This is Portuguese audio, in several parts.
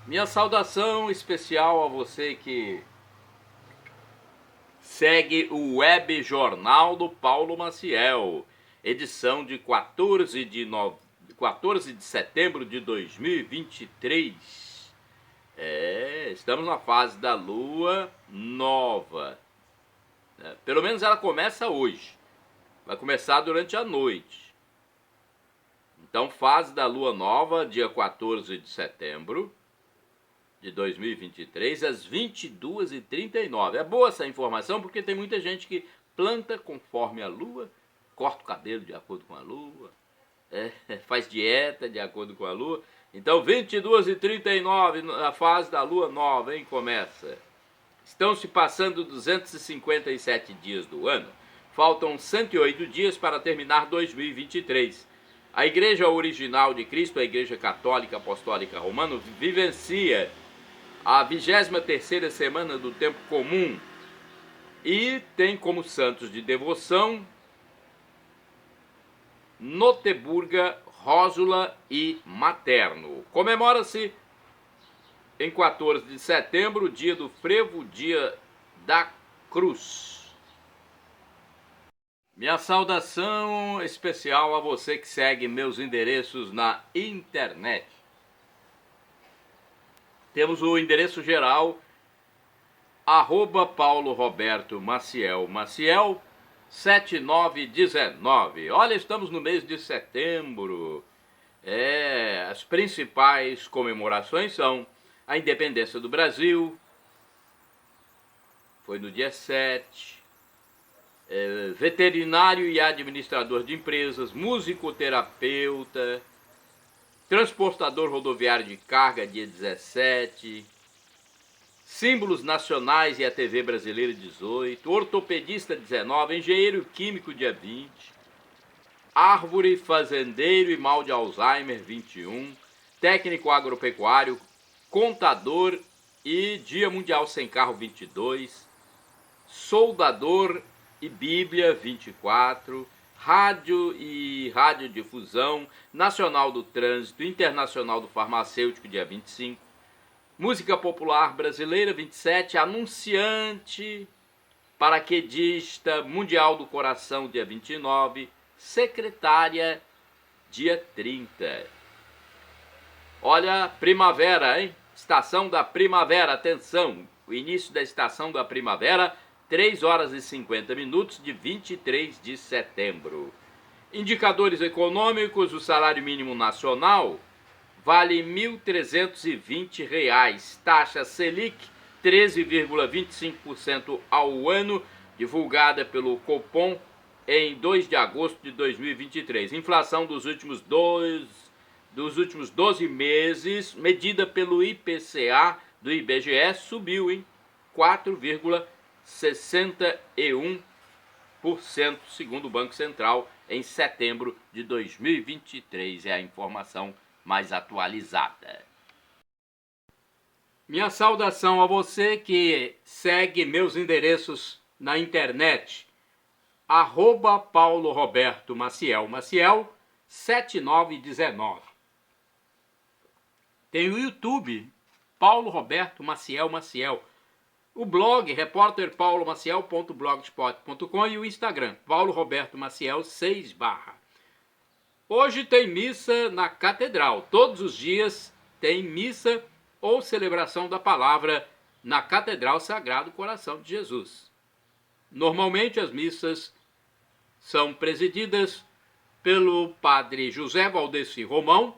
Minha saudação especial a você que segue o Web Jornal do Paulo Maciel, edição de 14 de setembro de 2023. Estamos na fase da lua nova. Pelo menos ela começa hoje. Vai começar durante a noite. Então, fase da lua nova, dia 14 de setembro de 2023, às 22h39. É boa essa informação porque tem muita gente que planta conforme a lua, corta o cabelo de acordo com a lua, faz dieta de acordo com a lua. Então, 22h39, a fase da lua nova, hein? Começa. Estão se passando 257 dias do ano. Faltam 108 dias para terminar 2023. A Igreja Original de Cristo, a Igreja Católica Apostólica Romana, vivencia a 23ª semana do tempo comum e tem como santos de devoção Noteburga, Rósula e Materno. Comemora-se em 14 de setembro o dia do frevo, dia da cruz. Minha saudação especial a você que segue meus endereços na internet. Temos o endereço geral, @Paulo Roberto Maciel, 7919. Olha, estamos no mês de setembro. As principais comemorações são a independência do Brasil, foi no dia 7. Veterinário e administrador de empresas, musicoterapeuta, transportador rodoviário de carga, dia 17, símbolos nacionais e a TV brasileira, 18, ortopedista, 19, engenheiro químico, dia 20, árvore, fazendeiro e mal de Alzheimer, 21, técnico agropecuário, contador e dia mundial sem carro, 22, soldador e Bíblia, 24, rádio e radiodifusão, nacional do trânsito, internacional do farmacêutico, dia 25, música popular brasileira, 27, anunciante, paraquedista, mundial do coração, dia 29, secretária, dia 30. Olha, primavera, hein? Estação da primavera, atenção, o início da estação da primavera, 3h50 de 23 de setembro. Indicadores econômicos, o salário mínimo nacional vale R$ 1.320. Taxa Selic, 13,25% ao ano, divulgada pelo Copom em 2 de agosto de 2023. Inflação dos últimos 12 meses, medida pelo IPCA do IBGE, subiu em 4,61%, segundo o Banco Central, em setembro de 2023. É a informação mais atualizada. Minha saudação a você que segue meus endereços na internet. @Paulo Roberto Maciel, 7919. Tem o YouTube, Paulo Roberto Maciel. O blog, repórterpaulomaciel.blogspot.com e o Instagram, Paulo Roberto Maciel 6 /. Hoje tem missa na Catedral. Todos os dias tem missa ou celebração da palavra na Catedral Sagrado Coração de Jesus. Normalmente as missas são presididas pelo padre José Valdeci Romão,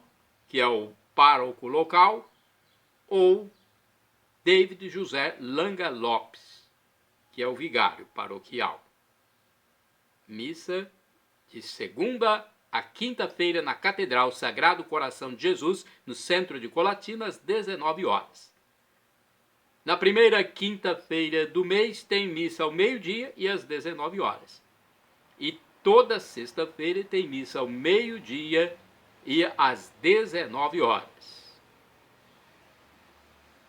que é o pároco local, ou David José Langa Lopes, que é o vigário paroquial. Missa de segunda a quinta-feira na Catedral Sagrado Coração de Jesus, no centro de Colatina, às 19 horas. Na primeira quinta-feira do mês tem missa ao meio-dia e às 19 horas. E toda sexta-feira tem missa ao meio-dia e às 19 horas.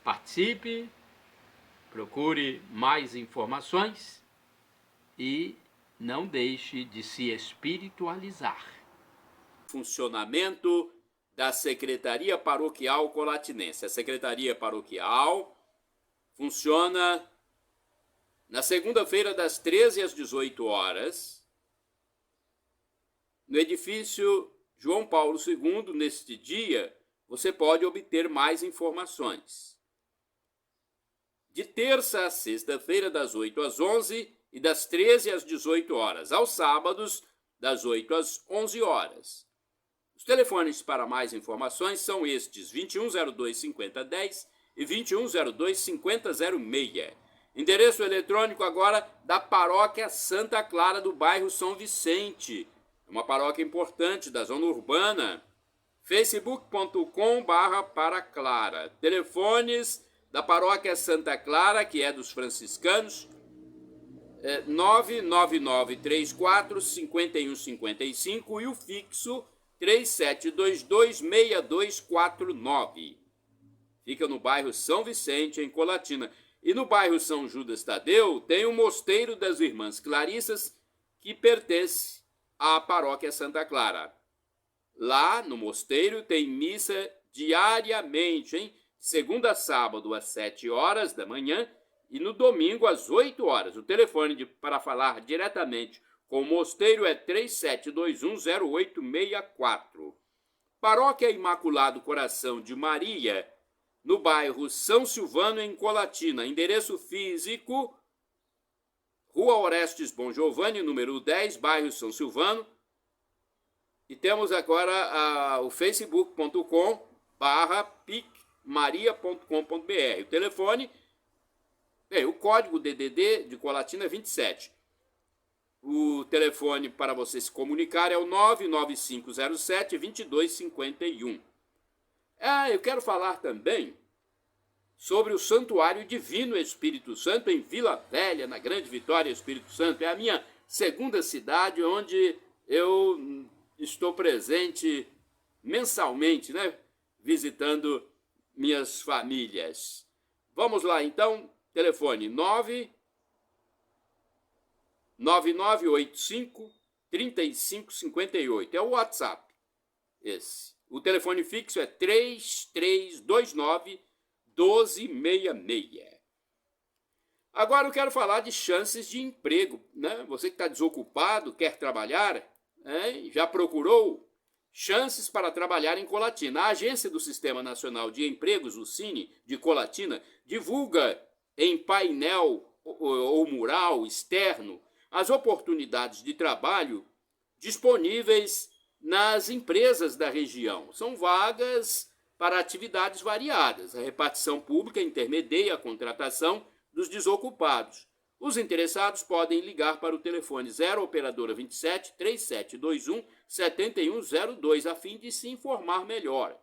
Participe, procure mais informações e não deixe de se espiritualizar. Funcionamento da Secretaria Paroquial Colatinense. A Secretaria Paroquial funciona na segunda-feira das 13 às 18 horas, no edifício João Paulo II. Neste dia, você pode obter mais informações. De terça a sexta-feira, das 8 às 11 e das 13 às 18 horas. Aos sábados, das 8 às 11 horas. Os telefones para mais informações são estes: 2102-5010 e 2102-5006. Endereço eletrônico agora da Paróquia Santa Clara do bairro São Vicente. É uma paróquia importante da zona urbana. facebook.com/paraclara. Telefones da Paróquia Santa Clara, que é dos franciscanos, 99934-5155 e o fixo 3722-6249. Fica no bairro São Vicente, em Colatina. E no bairro São Judas Tadeu tem o Mosteiro das Irmãs Clarissas, que pertence à Paróquia Santa Clara. Lá no mosteiro tem missa diariamente, hein? Segunda a sábado às 7 horas da manhã e no domingo às 8 horas. O telefone para falar diretamente com o mosteiro é 3721-0864. Paróquia Imaculado Coração de Maria, no bairro São Silvano, em Colatina. Endereço físico: Rua Orestes Bom Giovanni, número 10, bairro São Silvano. E temos agora o facebook.com/picmaria.com.br. O telefone, o código DDD de Colatina é 27. O telefone para você se comunicar é o 99507-2251. Eu quero falar também sobre o Santuário Divino Espírito Santo em Vila Velha, na Grande Vitória, Espírito Santo. É a minha segunda cidade onde eu estou presente mensalmente, né? Visitando minhas famílias. Vamos lá, então. Telefone 99985-3558. É o WhatsApp. Esse. O telefone fixo é 3329-1266. Agora eu quero falar de chances de emprego, né? Você que está desocupado, quer trabalhar, já procurou chances para trabalhar em Colatina. A Agência do Sistema Nacional de Empregos, o Cine, de Colatina, divulga em painel ou mural externo as oportunidades de trabalho disponíveis nas empresas da região. São vagas para atividades variadas. A repartição pública intermedia a contratação dos desocupados. Os interessados podem ligar para o telefone 0 operadora 27 3721 7102 a fim de se informar melhor.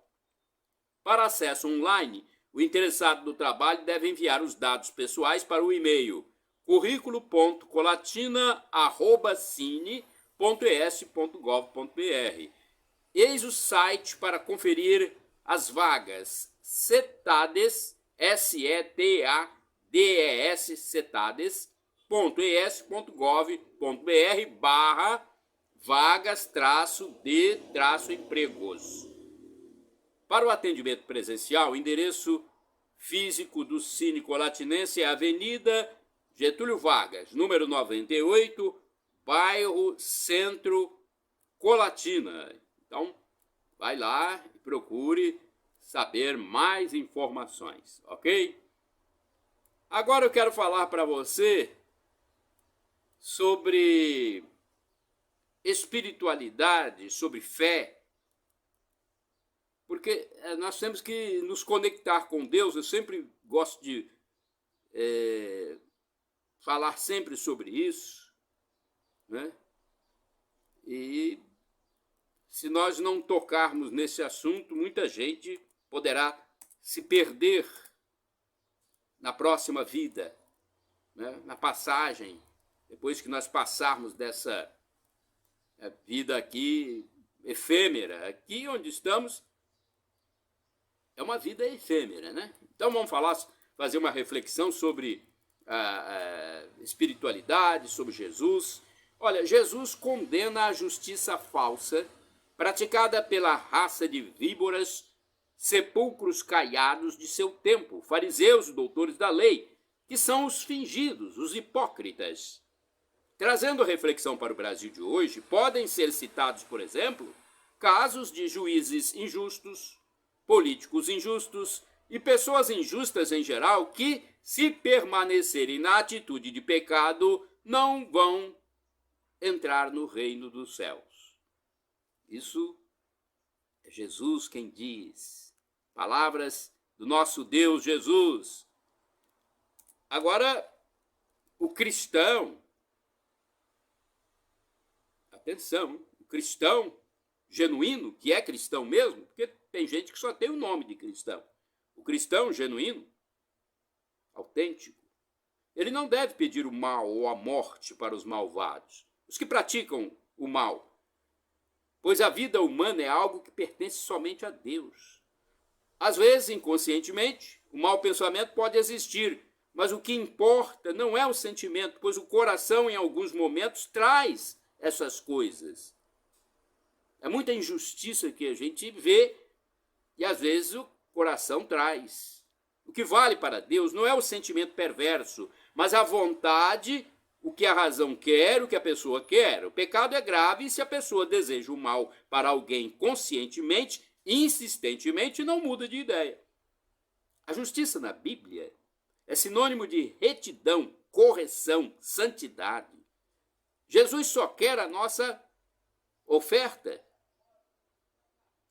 Para acesso online, o interessado no trabalho deve enviar os dados pessoais para o e-mail currículo.colatina@cine.es.gov.br. Eis o site para conferir as vagas: Setades, SETADES, setades.es.gov.br/vagas-de-empregos. Para o atendimento presencial, o endereço físico do Cine Colatinense é a Avenida Getúlio Vargas, número 98, bairro Centro, Colatina. Então, vai lá e procure saber mais informações, ok? Agora eu quero falar para você sobre espiritualidade, sobre fé, porque nós temos que nos conectar com Deus. Eu sempre gosto de falar sempre sobre isso, né? E se nós não tocarmos nesse assunto, muita gente poderá se perder na próxima vida, né? Na passagem, depois que nós passarmos dessa vida aqui efêmera. Aqui onde estamos é uma vida efêmera, né? Então vamos fazer uma reflexão sobre a espiritualidade, sobre Jesus. Olha, Jesus condena a justiça falsa praticada pela raça de víboras, sepulcros caiados de seu tempo, fariseus, doutores da lei, que são os fingidos, os hipócritas. Trazendo reflexão para o Brasil de hoje, podem ser citados, por exemplo, casos de juízes injustos, políticos injustos e pessoas injustas em geral que, se permanecerem na atitude de pecado, não vão entrar no reino dos céus. Isso é Jesus quem diz. Palavras do nosso Deus Jesus. Agora, o cristão, atenção, o cristão genuíno, que é cristão mesmo, porque tem gente que só tem o nome de cristão. O cristão genuíno, autêntico, ele não deve pedir o mal ou a morte para os malvados, os que praticam o mal, pois a vida humana é algo que pertence somente a Deus. Às vezes, inconscientemente, o mau pensamento pode existir, mas o que importa não é o sentimento, pois o coração, em alguns momentos, traz essas coisas. É muita injustiça que a gente vê e, às vezes, o coração traz. O que vale para Deus não é o sentimento perverso, mas a vontade, o que a razão quer, o que a pessoa quer. O pecado é grave se a pessoa deseja o mal para alguém conscientemente, insistentemente, não muda de ideia. A justiça na Bíblia é sinônimo de retidão, correção, santidade. Jesus só quer a nossa oferta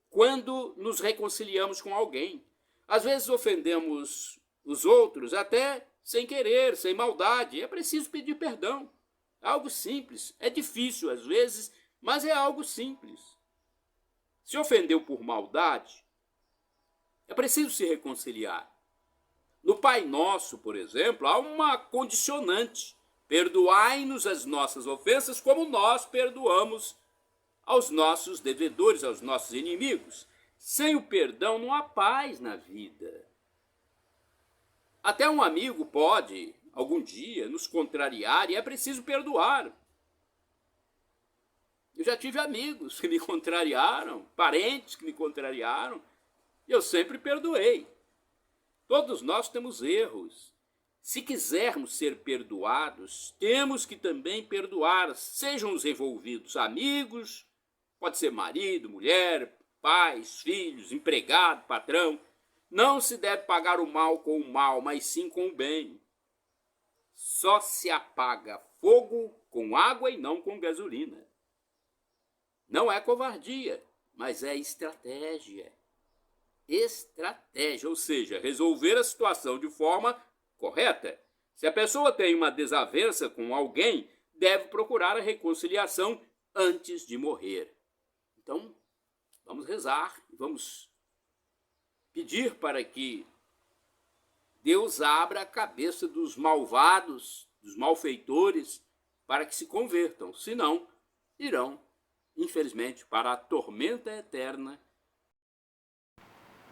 quando nos reconciliamos com alguém. Às vezes ofendemos os outros até sem querer, sem maldade. É preciso pedir perdão. É algo simples. É difícil às vezes, mas é algo simples. Se ofendeu por maldade, é preciso se reconciliar. No Pai Nosso, por exemplo, há uma condicionante. Perdoai-nos as nossas ofensas como nós perdoamos aos nossos devedores, aos nossos inimigos. Sem o perdão não há paz na vida. Até um amigo pode, algum dia, nos contrariar e é preciso perdoar. Eu já tive amigos que me contrariaram, parentes que me contrariaram, e eu sempre perdoei. Todos nós temos erros. Se quisermos ser perdoados, temos que também perdoar, sejam os envolvidos amigos, pode ser marido, mulher, pais, filhos, empregado, patrão. Não se deve pagar o mal com o mal, mas sim com o bem. Só se apaga fogo com água e não com gasolina. Não é covardia, mas é estratégia. Estratégia, ou seja, resolver a situação de forma correta. Se a pessoa tem uma desavença com alguém, deve procurar a reconciliação antes de morrer. Então, vamos rezar, vamos pedir para que Deus abra a cabeça dos malvados, dos malfeitores, para que se convertam. Senão, irão, infelizmente, para a tormenta eterna.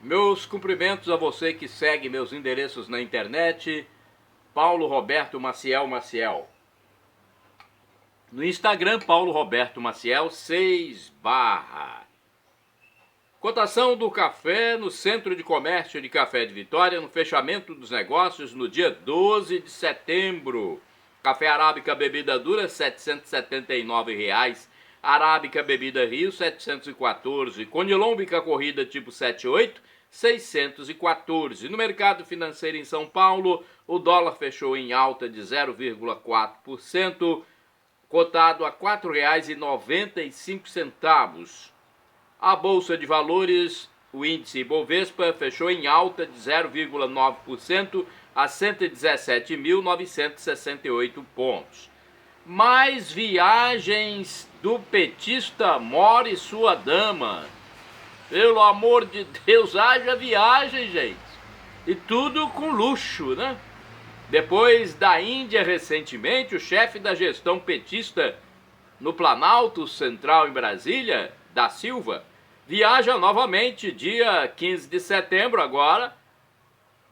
Meus cumprimentos a você que segue meus endereços na internet, Paulo Roberto Maciel Maciel. No Instagram, Paulo Roberto Maciel 6 /. Cotação do café no Centro de Comércio de Café de Vitória, no fechamento dos negócios no dia 12 de setembro. Café Arábica Bebida Dura, R$ 779. Arábica Bebida Rio, 714. Conilômbica Corrida tipo 78, 614. No mercado financeiro em São Paulo, o dólar fechou em alta de 0,4%, cotado a R$ 4,95. A Bolsa de Valores, o índice Ibovespa, fechou em alta de 0,9% a 117.968 pontos. Mais viagens do petista Moro e sua dama. Pelo amor de Deus, haja viagem, gente. E tudo com luxo, né? Depois da Índia recentemente, o chefe da gestão petista no Planalto Central em Brasília, da Silva, viaja novamente dia 15 de setembro agora.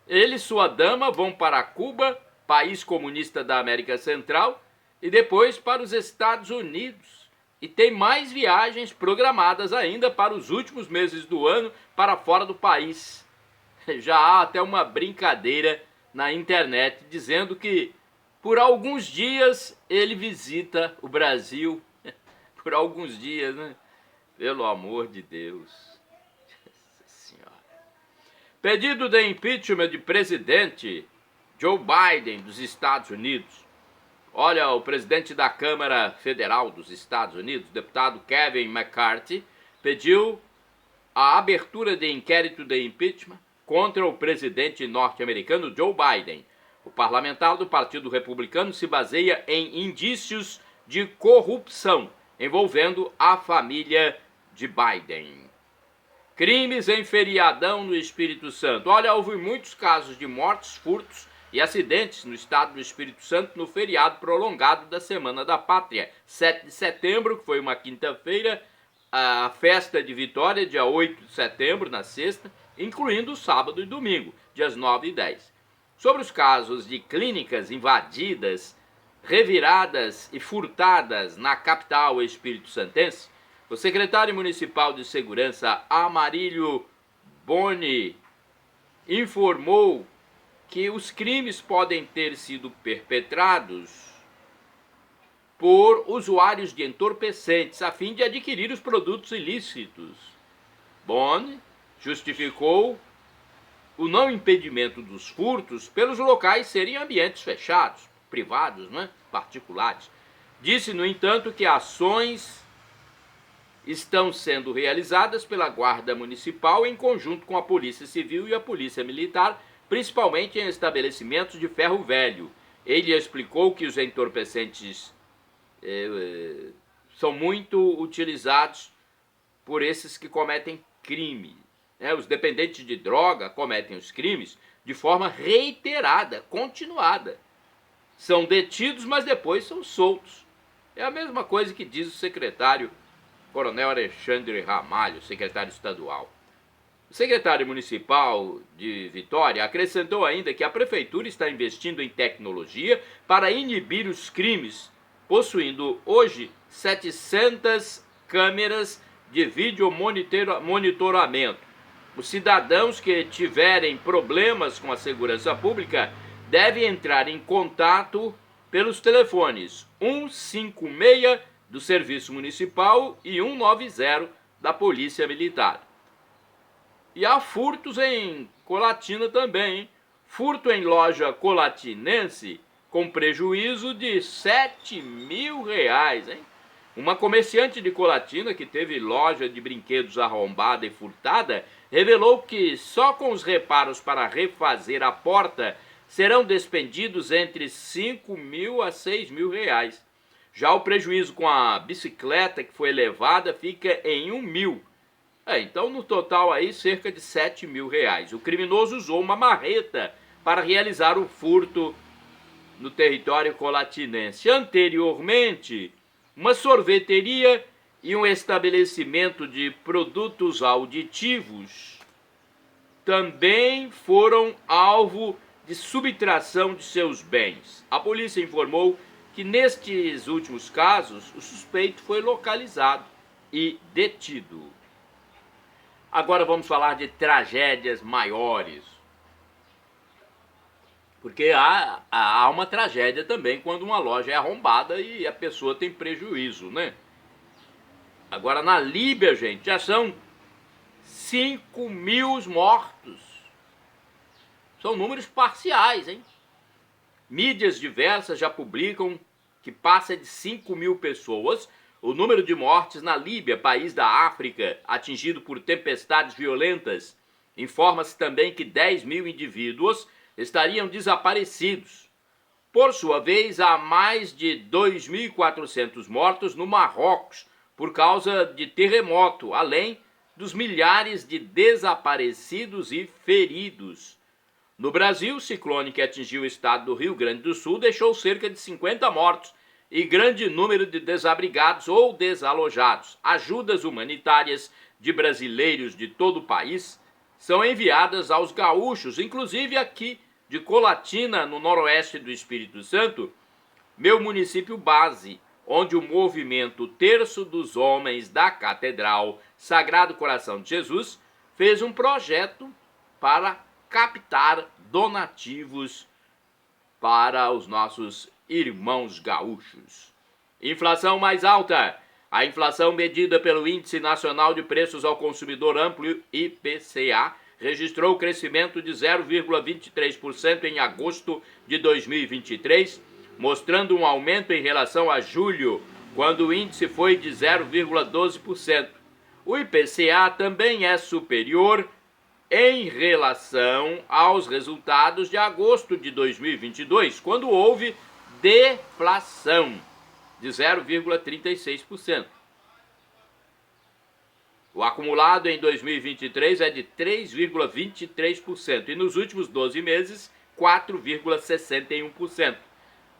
Ele e sua dama vão para Cuba, país comunista da América Central, e depois para os Estados Unidos. e tem mais viagens programadas ainda para os últimos meses do ano para fora do país. Já há até uma brincadeira na internet dizendo que por alguns dias ele visita o Brasil. Por alguns dias, né? Pelo amor de Deus. Nossa Senhora. Pedido de impeachment de presidente Joe Biden dos Estados Unidos. Olha, o presidente da Câmara Federal dos Estados Unidos, deputado Kevin McCarthy, pediu a abertura de inquérito de impeachment contra o presidente norte-americano Joe Biden. O parlamentar do Partido Republicano se baseia em indícios de corrupção envolvendo a família de Biden. Crimes em feriadão no Espírito Santo. Olha, houve muitos casos de mortes, furtos e acidentes no estado do Espírito Santo no feriado prolongado da Semana da Pátria. 7 de setembro, que foi uma quinta-feira, a festa de Vitória, dia 8 de setembro, na sexta, incluindo sábado e domingo, dias 9 e 10. Sobre os casos de clínicas invadidas, reviradas e furtadas na capital espírito-santense, o secretário municipal de segurança Amarílio Boni informou que os crimes podem ter sido perpetrados por usuários de entorpecentes a fim de adquirir os produtos ilícitos. Boni justificou o não impedimento dos furtos pelos locais serem ambientes fechados, privados, particulares. Disse, no entanto, que ações estão sendo realizadas pela Guarda Municipal em conjunto com a Polícia Civil e a Polícia Militar, principalmente em estabelecimentos de ferro velho. Ele explicou que os entorpecentes são muito utilizados por esses que cometem crime. Os dependentes de droga cometem os crimes de forma reiterada, continuada. São detidos, mas depois são soltos. É a mesma coisa que diz o secretário Coronel Alexandre Ramalho, secretário estadual. O secretário municipal de Vitória acrescentou ainda que a prefeitura está investindo em tecnologia para inibir os crimes, possuindo hoje 700 câmeras de vídeo monitoramento. Os cidadãos que tiverem problemas com a segurança pública devem entrar em contato pelos telefones 156 do Serviço Municipal e 190 da Polícia Militar. E há furtos em Colatina também, hein? Furto em loja colatinense com prejuízo de R$7.000, hein? Uma comerciante de Colatina que teve loja de brinquedos arrombada e furtada revelou que só com os reparos para refazer a porta serão despendidos entre R$5.000 a R$6.000. Já o prejuízo com a bicicleta que foi levada fica em R$1.000. Então, no total, aí, cerca de R$7.000. O criminoso usou uma marreta para realizar o furto no território colatinense. Anteriormente, uma sorveteria e um estabelecimento de produtos auditivos também foram alvo de subtração de seus bens. A polícia informou que nestes últimos casos o suspeito foi localizado e detido. Agora vamos falar de tragédias maiores. Porque há uma tragédia também quando uma loja é arrombada e a pessoa tem prejuízo, né? Agora na Líbia, gente, já são 5.000 mortos. São números parciais, hein? Mídias diversas já publicam que passa de 5.000 pessoas o número de mortes na Líbia, país da África, atingido por tempestades violentas. Informa-se também que 10.000 indivíduos estariam desaparecidos. Por sua vez, há mais de 2.400 mortos no Marrocos por causa de terremoto, além dos milhares de desaparecidos e feridos. No Brasil, o ciclone que atingiu o estado do Rio Grande do Sul deixou cerca de 50 mortos e grande número de desabrigados ou desalojados. Ajudas humanitárias de brasileiros de todo o país são enviadas aos gaúchos, inclusive aqui de Colatina, no noroeste do Espírito Santo, meu município base, onde o movimento Terço dos Homens da Catedral Sagrado Coração de Jesus fez um projeto para captar donativos para os nossos irmãos gaúchos. Inflação mais alta. A inflação medida pelo Índice Nacional de Preços ao Consumidor Amplo, IPCA, registrou crescimento de 0,23% em agosto de 2023, mostrando um aumento em relação a julho, quando o índice foi de 0,12%. O IPCA também é superior em relação aos resultados de agosto de 2022, quando houve deflação de 0,36%. O acumulado em 2023 é de 3,23% e nos últimos 12 meses, 4,61%.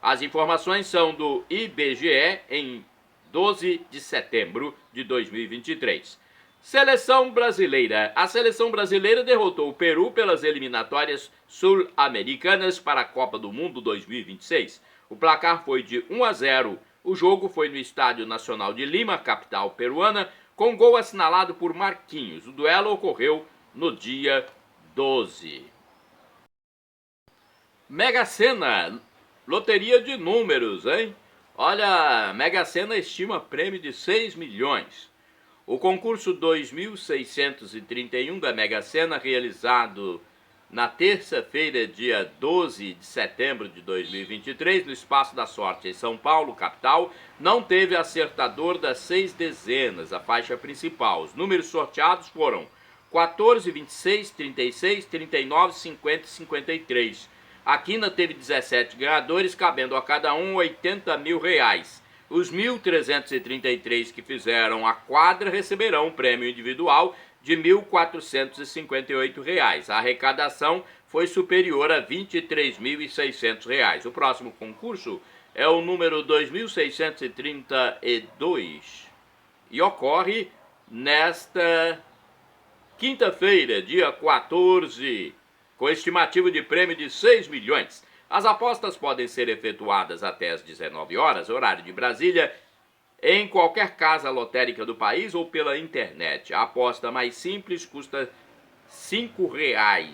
As informações são do IBGE em 12 de setembro de 2023. Seleção brasileira. A seleção brasileira derrotou o Peru pelas eliminatórias sul-americanas para a Copa do Mundo 2026. O placar foi de 1-0. O jogo foi no Estádio Nacional de Lima, capital peruana, com gol assinalado por Marquinhos. O duelo ocorreu no dia 12. Mega Sena, loteria de números, hein? Olha, Mega Sena estima prêmio de 6 milhões. O concurso 2631 da Mega Sena, realizado na terça-feira, dia 12 de setembro de 2023, no Espaço da Sorte, em São Paulo, capital, não teve acertador das 6 dezenas, a faixa principal. Os números sorteados foram 14, 26, 36, 39, 50 e 53. A quina teve 17 ganhadores, cabendo a cada um R$80 mil. Os 1.333 que fizeram a quadra receberão um prêmio individual de R$ 1.458. A arrecadação foi superior a R$ 23.600. O próximo concurso é o número 2632 e ocorre nesta quinta-feira, dia 14, com estimativa de prêmio de 6 milhões. As apostas podem ser efetuadas até às 19 horas, horário de Brasília, em qualquer casa lotérica do país ou pela internet. A aposta mais simples custa R$ 5,00,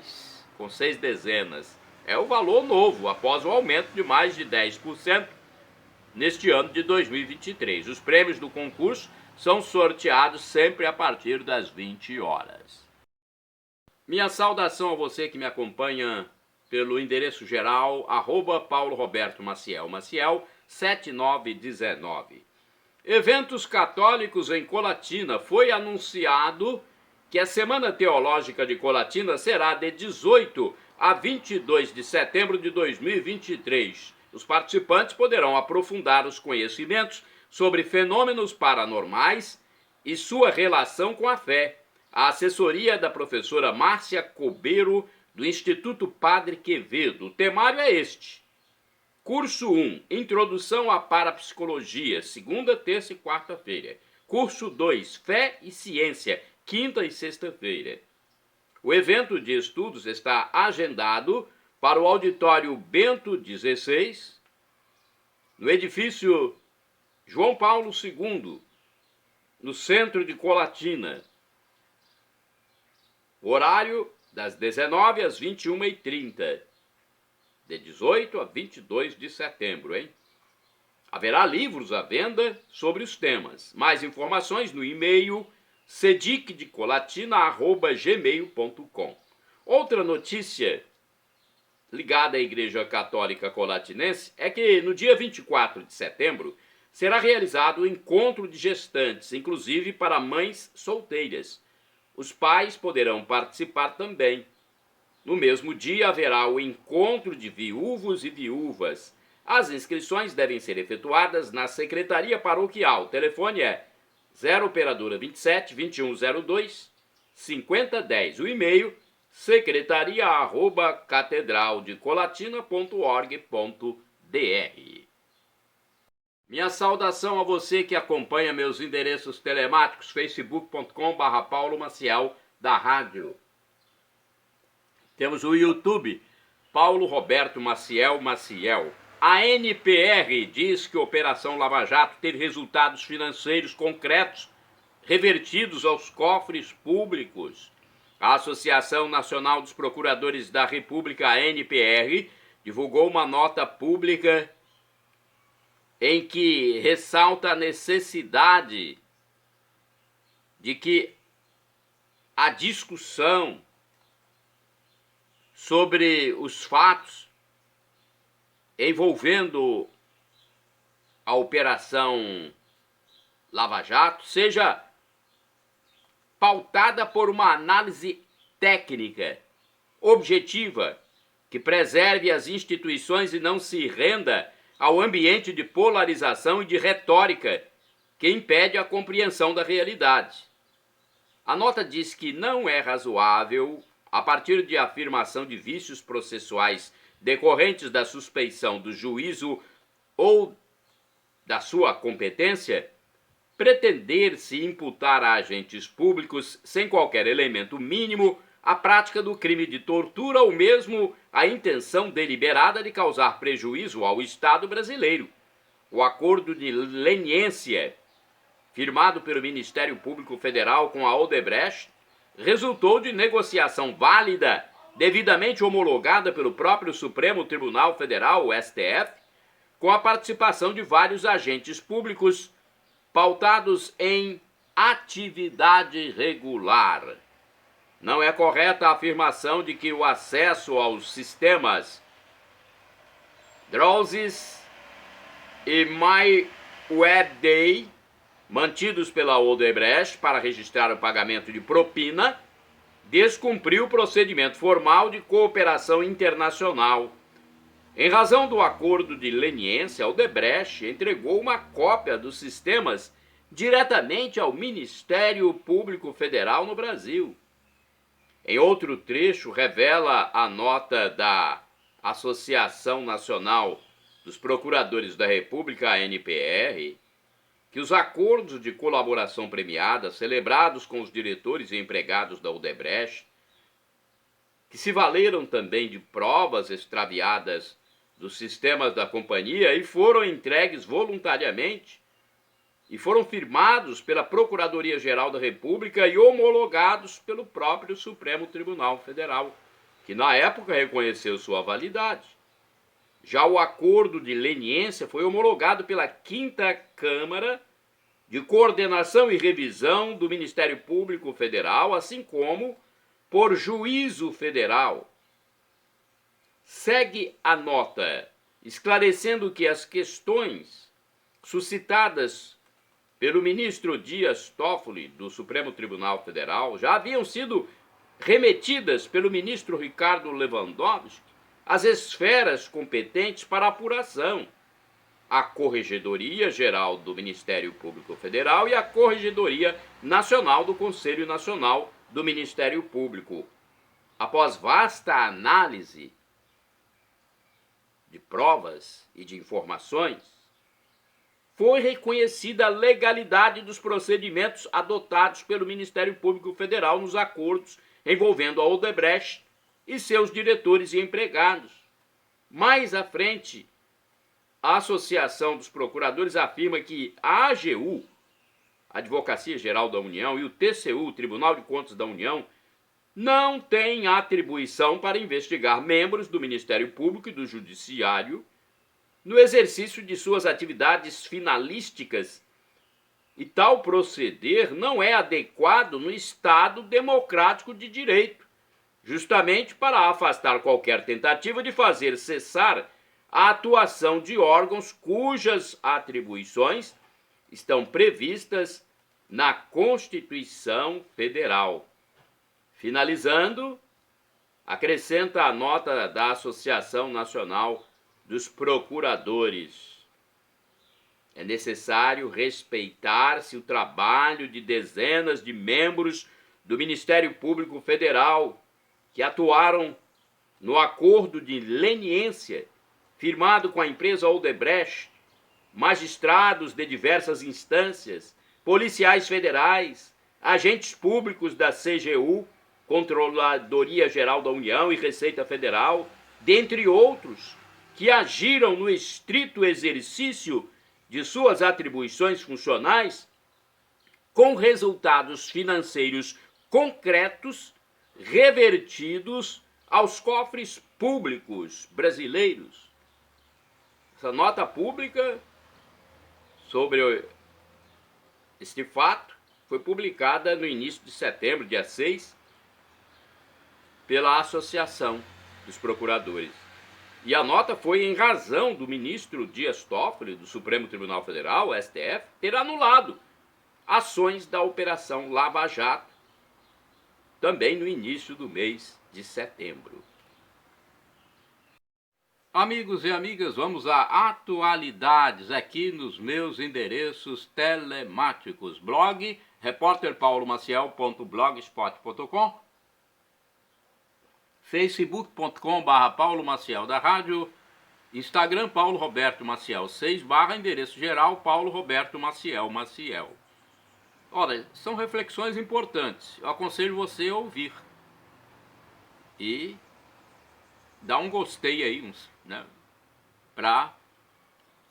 com 6 dezenas. É o valor novo, após o aumento de mais de 10% neste ano de 2023. Os prêmios do concurso são sorteados sempre a partir das 20 horas. Minha saudação a você que me acompanha pelo endereço geral, @Paulo Roberto Maciel, Maciel 7919. Eventos católicos em Colatina. Foi anunciado que a Semana Teológica de Colatina será de 18 a 22 de setembro de 2023. Os participantes poderão aprofundar os conhecimentos sobre fenômenos paranormais e sua relação com a fé. A assessoria da professora Márcia Cobeiro, do Instituto Padre Quevedo. O temário é este. Curso 1, Introdução à Parapsicologia, segunda, terça e quarta-feira. Curso 2, Fé e Ciência, quinta e sexta-feira. O evento de estudos está agendado para o auditório Bento XVI, no edifício João Paulo II, no centro de Colatina. Horário das 19 às 21h30, de 18 a 22 de setembro, hein? Haverá livros à venda sobre os temas. Mais informações no e-mail cedicdecolatina@gmail.com. Outra notícia ligada à Igreja Católica Colatinense é que no dia 24 de setembro será realizado o encontro de gestantes, inclusive para mães solteiras. Os pais poderão participar também. No mesmo dia haverá o encontro de viúvos e viúvas. As inscrições devem ser efetuadas na Secretaria Paroquial. O telefone é 0 operadora 27 2102 5010. O e-mail secretaria@catedraldecolatina.org.br. Minha saudação a você que acompanha meus endereços telemáticos, facebook.com/Paulo Maciel da rádio. Temos o YouTube, Paulo Roberto Maciel Maciel. A NPR diz que a Operação Lava Jato teve resultados financeiros concretos revertidos aos cofres públicos. A Associação Nacional dos Procuradores da República, a ANPR, divulgou uma nota pública em que ressalta a necessidade de que a discussão sobre os fatos envolvendo a Operação Lava Jato seja pautada por uma análise técnica, objetiva, que preserve as instituições e não se renda ao ambiente de polarização e de retórica que impede a compreensão da realidade. A nota diz que não é razoável, a partir de afirmação de vícios processuais decorrentes da suspeição do juízo ou da sua competência, pretender-se imputar a agentes públicos, sem qualquer elemento mínimo, a prática do crime de tortura ou mesmo a intenção deliberada de causar prejuízo ao Estado brasileiro. O acordo de leniência, firmado pelo Ministério Público Federal com a Odebrecht, resultou de negociação válida, devidamente homologada pelo próprio Supremo Tribunal Federal, o STF, com a participação de vários agentes públicos pautados em atividade regular. Não é correta a afirmação de que o acesso aos sistemas Drowsys e MyWebDay, mantidos pela Odebrecht para registrar o pagamento de propina, descumpriu o procedimento formal de cooperação internacional. Em razão do acordo de leniência, a Odebrecht entregou uma cópia dos sistemas diretamente ao Ministério Público Federal no Brasil. Em outro trecho, revela a nota da Associação Nacional dos Procuradores da República, a ANPR, que os acordos de colaboração premiada celebrados com os diretores e empregados da Odebrecht, que se valeram também de provas extraviadas dos sistemas da companhia e foram entregues voluntariamente e foram firmados pela Procuradoria-Geral da República e homologados pelo próprio Supremo Tribunal Federal, que na época reconheceu sua validade. Já o acordo de leniência foi homologado pela 5ª Câmara de Coordenação e Revisão do Ministério Público Federal, assim como por Juízo Federal. Segue a nota, esclarecendo que as questões suscitadas pelo ministro Dias Toffoli, do Supremo Tribunal Federal, já haviam sido remetidas pelo ministro Ricardo Lewandowski às esferas competentes para apuração, a Corregedoria Geral do Ministério Público Federal e a Corregedoria Nacional do Conselho Nacional do Ministério Público. Após vasta análise de provas e de informações, foi reconhecida a legalidade dos procedimentos adotados pelo Ministério Público Federal nos acordos envolvendo a Odebrecht e seus diretores e empregados. Mais à frente, a Associação dos Procuradores afirma que a AGU, Advocacia Geral da União, e o TCU, Tribunal de Contas da União, não têm atribuição para investigar membros do Ministério Público e do Judiciário no exercício de suas atividades finalísticas, e tal proceder não é adequado no Estado democrático de direito, justamente para afastar qualquer tentativa de fazer cessar a atuação de órgãos cujas atribuições estão previstas na Constituição Federal. Finalizando, acrescenta a nota da Associação Nacional dos Procuradores. É necessário respeitar-se o trabalho de dezenas de membros do Ministério Público Federal que atuaram no acordo de leniência firmado com a empresa Odebrecht, magistrados de diversas instâncias, policiais federais, agentes públicos da CGU, Controladoria Geral da União e Receita Federal, dentre outros, que agiram no estrito exercício de suas atribuições funcionais, com resultados financeiros concretos revertidos aos cofres públicos brasileiros. Essa nota pública sobre este fato foi publicada no início de setembro, dia 6, pela Associação dos Procuradores. E a nota foi em razão do ministro Dias Toffoli, do Supremo Tribunal Federal, STF, ter anulado ações da Operação Lava Jato, também no início do mês de setembro. Amigos e amigas, vamos a atualidades aqui nos meus endereços telemáticos. Blog repórterpaulomaciel.blogspot.com, facebook.com/Paulo Maciel da Rádio, Instagram Paulo Roberto Maciel 6 / endereço geral Paulo Roberto Maciel Maciel. Olha, são reflexões importantes. Eu aconselho você a ouvir e dar um gostei aí, né, para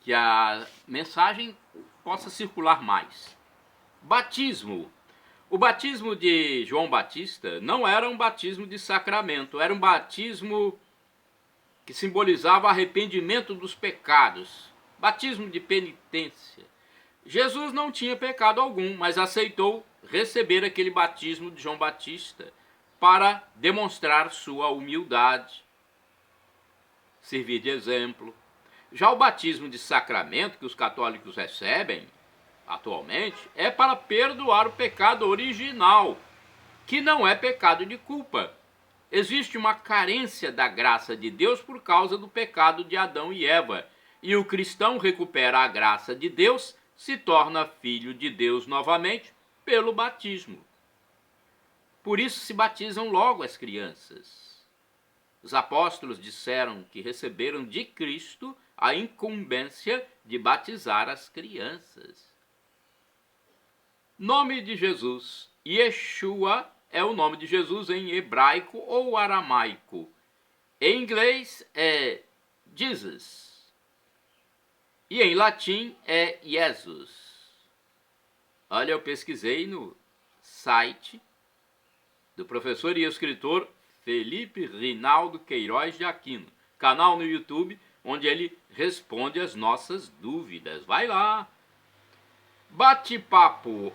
que a mensagem possa circular mais. Batismo. O batismo de João Batista não era um batismo de sacramento, era um batismo que simbolizava arrependimento dos pecados, batismo de penitência. Jesus não tinha pecado algum, mas aceitou receber aquele batismo de João Batista para demonstrar sua humildade, servir de exemplo. Já o batismo de sacramento que os católicos recebem atualmente é para perdoar o pecado original, que não é pecado de culpa. Existe uma carência da graça de Deus por causa do pecado de Adão e Eva, e o cristão recupera a graça de Deus, se torna filho de Deus novamente pelo batismo. Por isso se batizam logo as crianças. Os apóstolos disseram que receberam de Cristo a incumbência de batizar as crianças. Nome de Jesus. Yeshua é o nome de Jesus em hebraico ou aramaico. Em inglês é Jesus. E em latim é Jesus. Olha, eu pesquisei no site do professor e escritor Felipe Rinaldo Queiroz de Aquino, canal no YouTube, onde ele responde as nossas dúvidas. Vai lá. Bate-papo.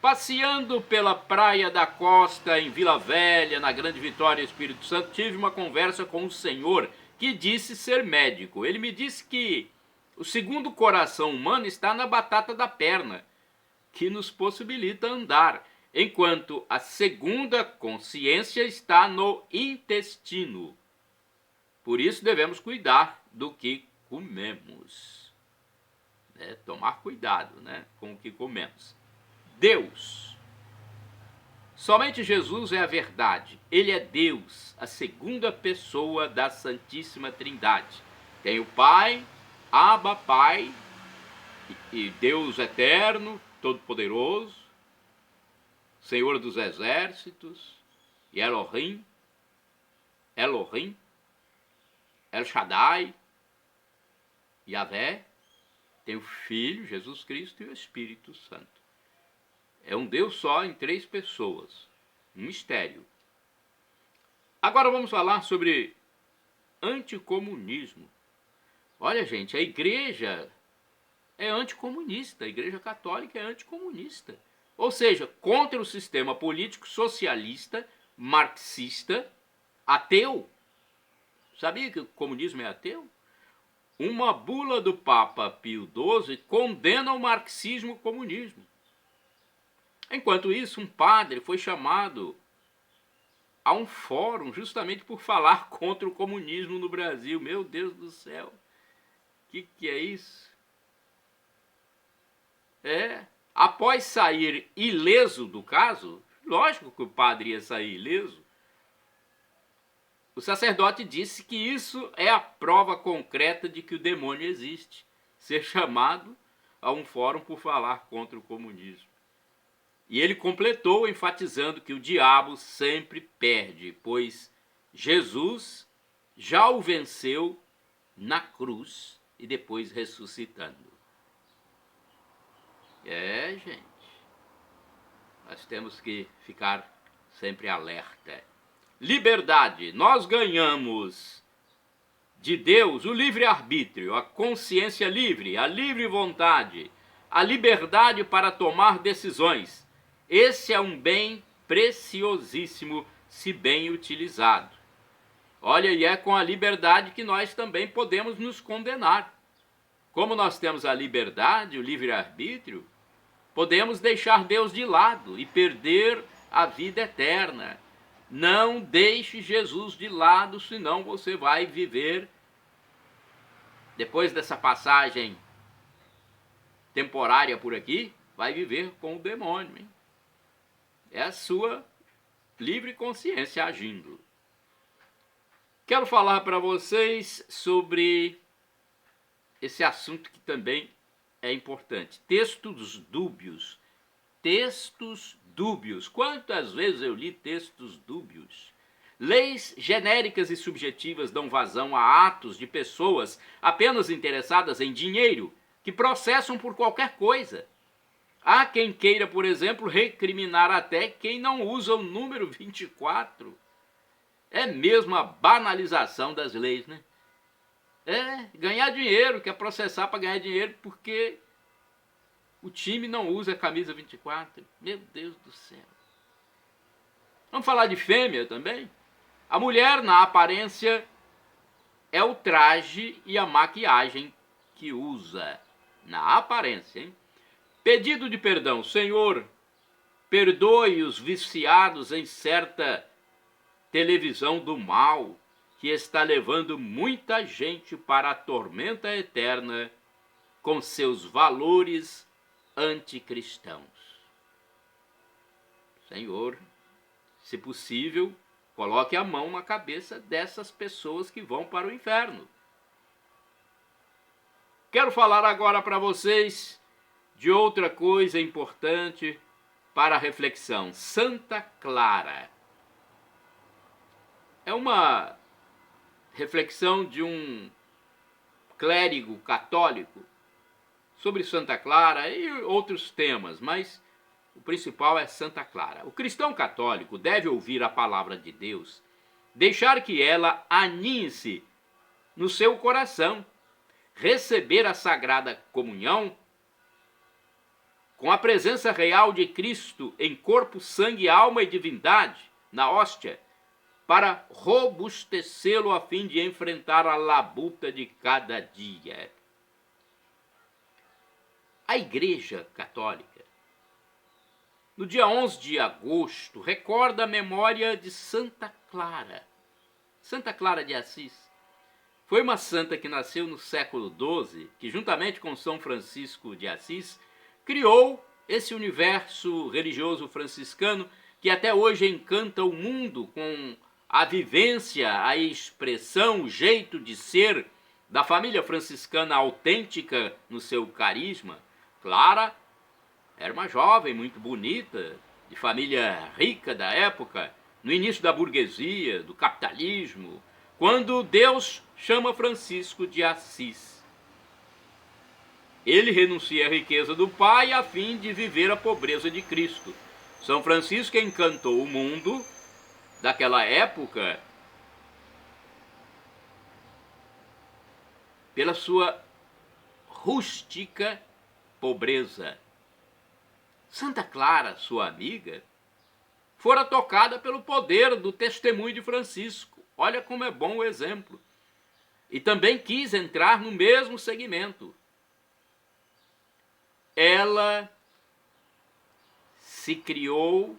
Passeando pela Praia da Costa, em Vila Velha, na Grande Vitória, Espírito Santo, tive uma conversa com um senhor que disse ser médico. Ele me disse que o segundo coração humano está na batata da perna, que nos possibilita andar, enquanto a segunda consciência está no intestino. Por isso devemos cuidar do que comemos. Tomar cuidado, com o que comemos. Deus. Somente Jesus é a verdade. Ele é Deus, a segunda pessoa da Santíssima Trindade. Tem o Pai, Abba, Pai, e Deus eterno, todo-poderoso, Senhor dos exércitos, e Elohim, El Shaddai, Yahvé. Tem o Filho, Jesus Cristo, e o Espírito Santo. É um Deus só em 3 pessoas. Um mistério. Agora vamos falar sobre anticomunismo. Olha, gente, a igreja é anticomunista. A igreja católica é anticomunista. Ou seja, contra o sistema político socialista, marxista, ateu. Sabia que o comunismo é ateu? Uma bula do Papa Pio XII condena o marxismo e o comunismo. Enquanto isso, um padre foi chamado a um fórum justamente por falar contra o comunismo no Brasil. Meu Deus do céu, que é isso? Após sair ileso do caso, lógico que o padre ia sair ileso, o sacerdote disse que isso é a prova concreta de que o demônio existe, ser chamado a um fórum por falar contra o comunismo. E ele completou enfatizando que o diabo sempre perde, pois Jesus já o venceu na cruz e depois ressuscitando. Gente, nós temos que ficar sempre alerta. Liberdade, nós ganhamos de Deus o livre-arbítrio, a consciência livre, a livre vontade, a liberdade para tomar decisões. Esse é um bem preciosíssimo, se bem utilizado. Olha, e é com a liberdade que nós também podemos nos condenar. Como nós temos a liberdade, o livre-arbítrio, podemos deixar Deus de lado e perder a vida eterna. Não deixe Jesus de lado, senão você vai viver, depois dessa passagem temporária por aqui, vai viver com o demônio, hein? É a sua livre consciência agindo. Quero falar para vocês sobre esse assunto que também é importante. Textos dúbios. Textos dúbios. Quantas vezes eu li textos dúbios? Leis genéricas e subjetivas dão vazão a atos de pessoas apenas interessadas em dinheiro, que processam por qualquer coisa. Há quem queira, por exemplo, recriminar até quem não usa o número 24. É mesmo a banalização das leis, né? Ganhar dinheiro, quer processar para ganhar dinheiro porque o time não usa a camisa 24. Meu Deus do céu. Vamos falar de fêmea também? A mulher, na aparência, é o traje e a maquiagem que usa. Na aparência, hein? Pedido de perdão. Senhor, perdoe os viciados em certa televisão do mal, que está levando muita gente para a tormenta eterna com seus valores anticristãos. Senhor, se possível, coloque a mão na cabeça dessas pessoas que vão para o inferno. Quero falar agora para vocês de outra coisa importante para a reflexão. Santa Clara. É uma reflexão de um clérigo católico sobre Santa Clara e outros temas, mas o principal é Santa Clara. O cristão católico deve ouvir a palavra de Deus, deixar que ela aninhe-se no seu coração, receber a Sagrada Comunhão com a presença real de Cristo em corpo, sangue, alma e divindade na hóstia, para robustecê-lo a fim de enfrentar a labuta de cada dia. A Igreja Católica, no dia 11 de agosto, recorda a memória de Santa Clara. Santa Clara de Assis foi uma santa que nasceu no século XII, que juntamente com São Francisco de Assis, criou esse universo religioso franciscano que até hoje encanta o mundo com a vivência, a expressão, o jeito de ser da família franciscana autêntica no seu carisma. Clara era uma jovem muito bonita, de família rica da época, no início da burguesia, do capitalismo, quando Deus chama Francisco de Assis. Ele renuncia à riqueza do pai a fim de viver a pobreza de Cristo. São Francisco encantou o mundo daquela época pela sua rústica pobreza. Santa Clara, sua amiga, fora tocada pelo poder do testemunho de Francisco. Olha como é bom o exemplo. E também quis entrar no mesmo segmento. Ela se criou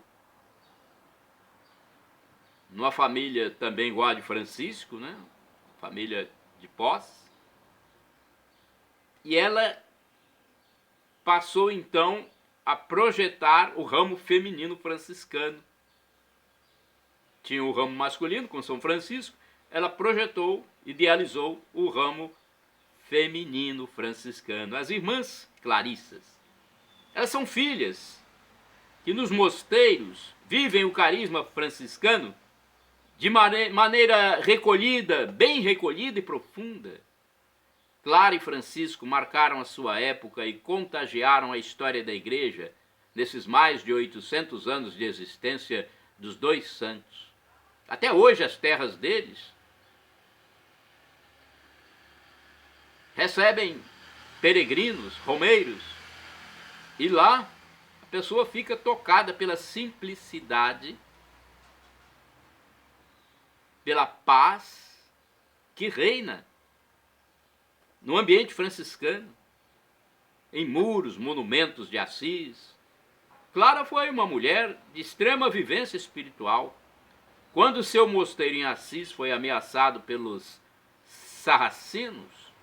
numa família também igual a de Francisco, né? Família de posse. E ela passou então a projetar o ramo feminino franciscano. Tinha o ramo masculino com São Francisco, ela projetou, idealizou o ramo feminino franciscano. As irmãs Clarissas, elas são filhas que nos mosteiros vivem o carisma franciscano de maneira recolhida, bem recolhida e profunda. Clara e Francisco marcaram a sua época e contagiaram a história da Igreja nesses mais de 800 anos de existência dos dois santos. Até hoje as terras deles recebem peregrinos, romeiros, e lá a pessoa fica tocada pela simplicidade, pela paz que reina no ambiente franciscano, em muros, monumentos de Assis. Clara foi uma mulher de extrema vivência espiritual. Quando seu mosteiro em Assis foi ameaçado pelos sarracenos,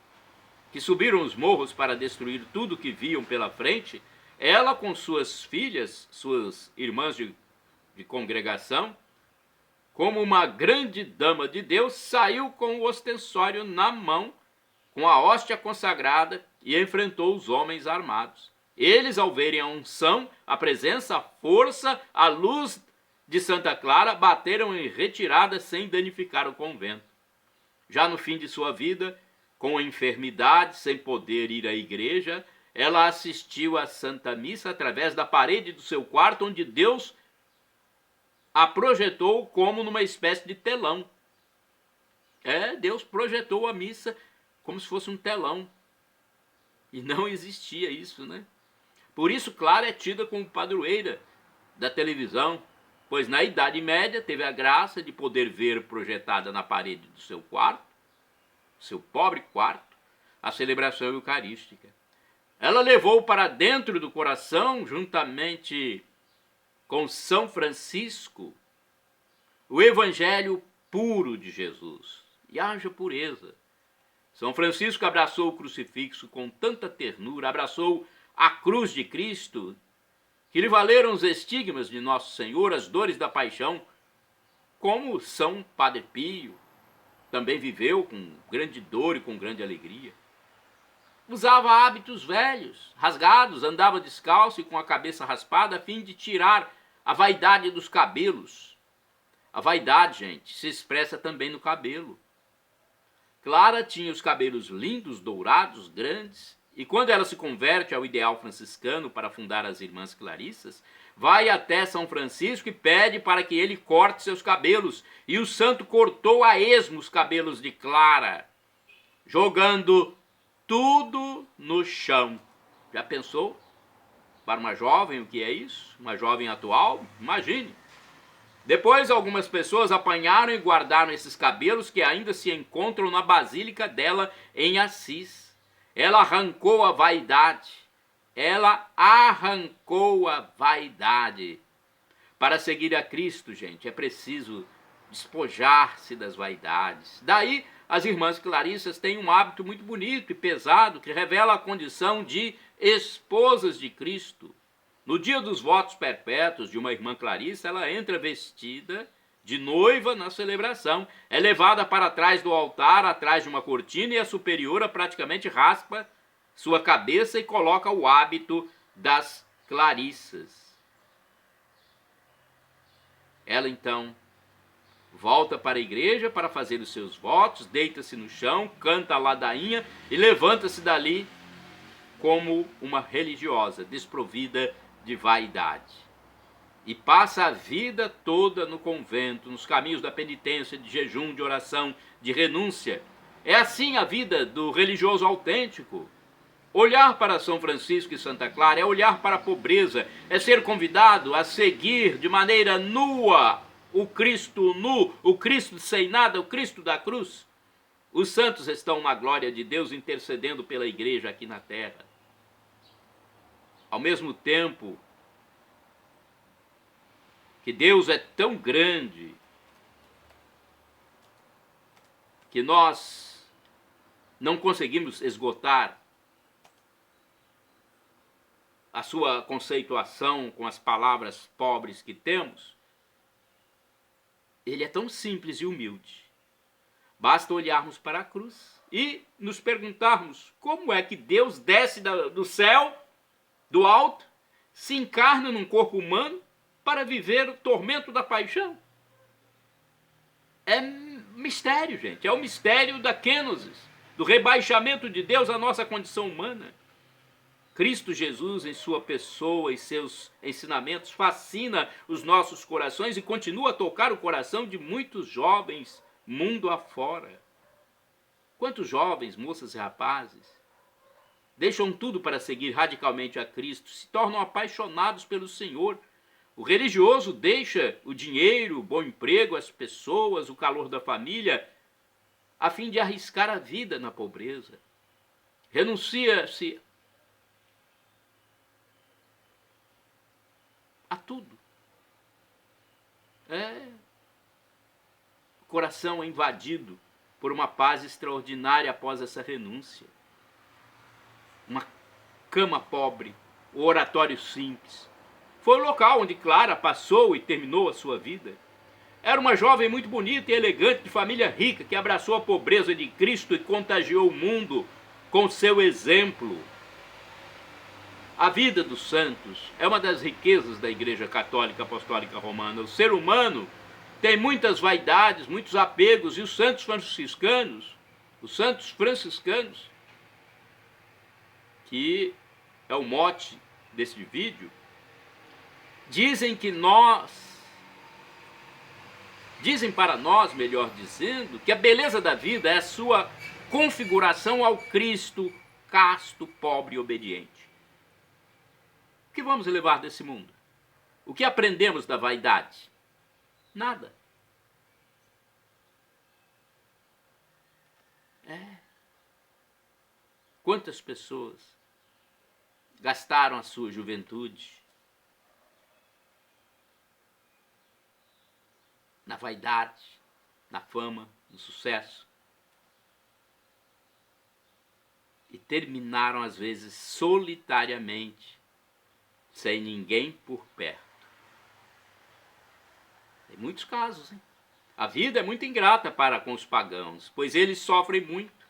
que subiram os morros para destruir tudo que viam pela frente, ela com suas filhas, suas irmãs de congregação, como uma grande dama de Deus, saiu com o ostensório na mão, com a hóstia consagrada, e enfrentou os homens armados. Eles, ao verem a unção, a presença, a força, a luz de Santa Clara, bateram em retirada sem danificar o convento. Já no fim de sua vida, com enfermidade, sem poder ir à igreja, ela assistiu à Santa Missa através da parede do seu quarto, onde Deus a projetou como numa espécie de telão. Deus projetou a missa como se fosse um telão. E não existia isso, né? Por isso, Clara é tida como padroeira da televisão, pois na Idade Média teve a graça de poder ver projetada na parede do seu quarto, seu pobre quarto, a celebração eucarística. Ela levou para dentro do coração, juntamente com São Francisco, o evangelho puro de Jesus. E haja pureza. São Francisco abraçou o crucifixo com tanta ternura, abraçou a cruz de Cristo, que lhe valeram os estigmas de Nosso Senhor, as dores da paixão, como São Padre Pio também viveu com grande dor e com grande alegria. Usava hábitos velhos, rasgados, andava descalço e com a cabeça raspada a fim de tirar a vaidade dos cabelos. A vaidade, gente, se expressa também no cabelo. Clara tinha os cabelos lindos, dourados, grandes, e quando ela se converte ao ideal franciscano para fundar as Irmãs Clarissas, vai até São Francisco e pede para que ele corte seus cabelos, e o santo cortou a esmo os cabelos de Clara, jogando tudo no chão. Já pensou? Para uma jovem, o que é isso? Uma jovem atual? Imagine. Depois, algumas pessoas apanharam e guardaram esses cabelos que ainda se encontram na basílica dela em Assis. Ela arrancou a vaidade. Ela arrancou a vaidade. Para seguir a Cristo, gente, é preciso despojar-se das vaidades. Daí, as Irmãs Clarissas têm um hábito muito bonito e pesado que revela a condição de esposas de Cristo. No dia dos votos perpétuos de uma Irmã Clarissa, ela entra vestida de noiva na celebração. É levada para trás do altar, atrás de uma cortina, e a superiora praticamente raspa sua cabeça e coloca o hábito das Clarissas. Ela então volta para a igreja para fazer os seus votos, deita-se no chão, canta a ladainha e levanta-se dali como uma religiosa, desprovida de vaidade. E passa a vida toda no convento, nos caminhos da penitência, de jejum, de oração, de renúncia. É assim a vida do religioso autêntico. Olhar para São Francisco e Santa Clara é olhar para a pobreza, é ser convidado a seguir de maneira nua o Cristo nu, o Cristo sem nada, o Cristo da cruz. Os santos estão na glória de Deus intercedendo pela igreja aqui na terra. Ao mesmo tempo que Deus é tão grande que nós não conseguimos esgotar a sua conceituação com as palavras pobres que temos, ele é tão simples e humilde. Basta olharmos para a cruz e nos perguntarmos como é que Deus desce do céu, do alto, se encarna num corpo humano para viver o tormento da paixão. É mistério, gente. É o mistério da kenosis, do rebaixamento de Deus à nossa condição humana. Cristo Jesus, em sua pessoa e seus ensinamentos, fascina os nossos corações e continua a tocar o coração de muitos jovens mundo afora. Quantos jovens, moças e rapazes, deixam tudo para seguir radicalmente a Cristo, se tornam apaixonados pelo Senhor. O religioso deixa o dinheiro, o bom emprego, as pessoas, o calor da família, a fim de arriscar a vida na pobreza. Renuncia-se a tudo. O coração é invadido por uma paz extraordinária após essa renúncia. Uma cama pobre, o oratório simples. Foi o local onde Clara passou e terminou a sua vida. Era uma jovem muito bonita e elegante, de família rica, que abraçou a pobreza de Cristo e contagiou o mundo com seu exemplo. A vida dos santos é uma das riquezas da Igreja Católica Apostólica Romana. O ser humano tem muitas vaidades, muitos apegos, e os santos franciscanos, que é o mote desse vídeo, dizem para nós, melhor dizendo, que a beleza da vida é a sua configuração ao Cristo casto, pobre e obediente. O que vamos levar desse mundo? O que aprendemos da vaidade? Nada. Quantas pessoas gastaram a sua juventude na vaidade, na fama, no sucesso, e terminaram às vezes solitariamente, sem ninguém por perto. Tem muitos casos, hein? A vida é muito ingrata para com os pagãos, pois eles sofrem muito.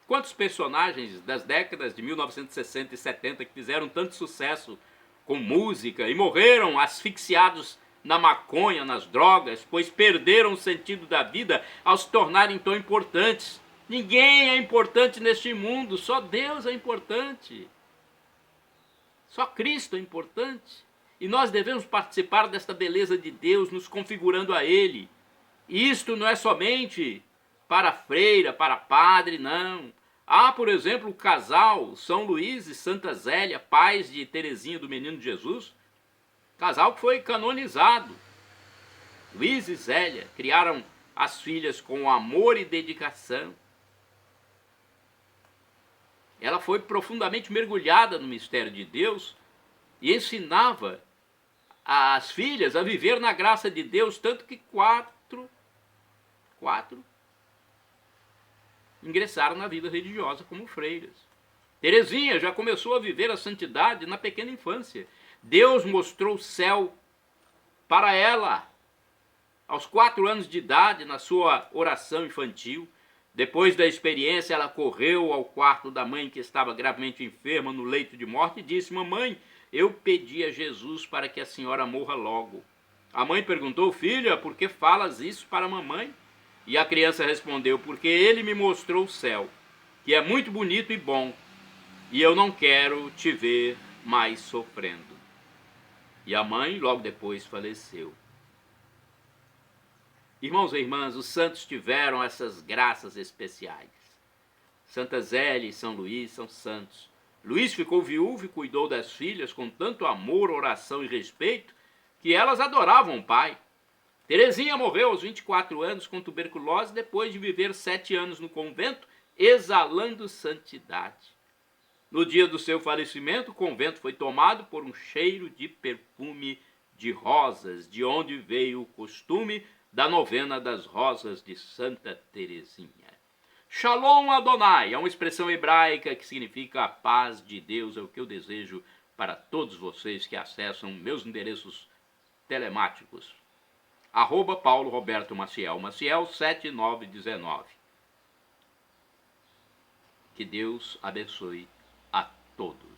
Quantos personagens das décadas de 1960 e 70 que fizeram tanto sucesso com música e morreram asfixiados na maconha, nas drogas, pois perderam o sentido da vida ao se tornarem tão importantes. Ninguém é importante neste mundo, só Deus é importante. Só Cristo é importante. E nós devemos participar desta beleza de Deus, nos configurando a Ele. E isto não é somente para freira, para padre, não. Há, por exemplo, o casal São Luís e Santa Zélia, pais de Teresinha do Menino Jesus, casal que foi canonizado. Luís e Zélia criaram as filhas com amor e dedicação. Ela foi profundamente mergulhada no mistério de Deus e ensinava as filhas a viver na graça de Deus, tanto que quatro ingressaram na vida religiosa como freiras. Teresinha já começou a viver a santidade na pequena infância. Deus mostrou o céu para ela aos 4 anos de idade, na sua oração infantil. Depois da experiência, ela correu ao quarto da mãe, que estava gravemente enferma no leito de morte, e disse: mamãe, eu pedi a Jesus para que a senhora morra logo. A mãe perguntou: filha, por que falas isso para a mamãe? E a criança respondeu: porque ele me mostrou o céu, que é muito bonito e bom, e eu não quero te ver mais sofrendo. E a mãe logo depois faleceu. Irmãos e irmãs, os santos tiveram essas graças especiais. Santa Zélia e São Luís são santos. Luís ficou viúvo e cuidou das filhas com tanto amor, oração e respeito que elas adoravam o pai. Teresinha morreu aos 24 anos com tuberculose, depois de viver 7 anos no convento, exalando santidade. No dia do seu falecimento, o convento foi tomado por um cheiro de perfume de rosas, de onde veio o costume da novena das rosas de Santa Teresinha. Shalom Adonai é uma expressão hebraica que significa a paz de Deus, é o que eu desejo para todos vocês que acessam meus endereços telemáticos. @Paulo Roberto Maciel, Maciel 7919. Que Deus abençoe a todos.